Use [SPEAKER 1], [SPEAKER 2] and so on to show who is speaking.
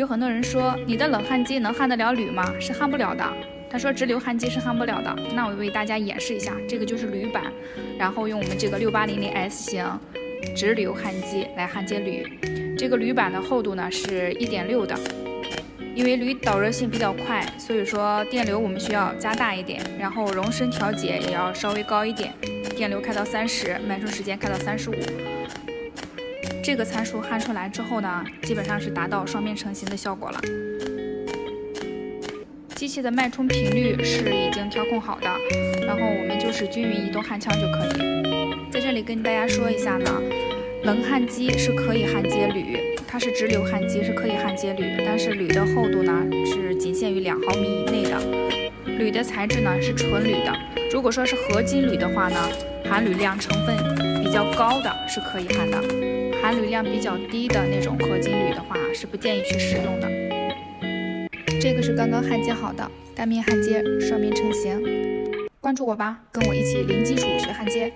[SPEAKER 1] 有很多人说你的冷焊机能焊得了铝吗？是焊不了的。他说直流焊机是焊不了的。那我为大家演示一下，这个就是铝板，然后用我们这个6800S 型直流焊机来焊接铝。这个铝板的厚度呢是1.6的。因为铝导热性比较快，所以说电流我们需要加大一点，然后容深调节也要稍微高一点，电流开到30，脉冲时间开到35。这个参数焊出来之后呢，基本上是达到双面成型的效果了。机器的脉冲频率是已经调控好的，然后我们就是均匀移动焊枪就可以。在这里跟大家说一下呢，冷焊机是可以焊接铝。它是直流焊机，是可以焊接铝，但是铝的厚度呢是仅限于2毫米以内的。铝的材质呢是纯铝的，如果说是合金铝的话呢，含铝量成分比较高的是可以焊的，含铝量比较低的那种合金铝的话是不建议去使用的。这个是刚刚焊接好的，单面焊接，双面成型。关注我吧，跟我一起零基础学焊接。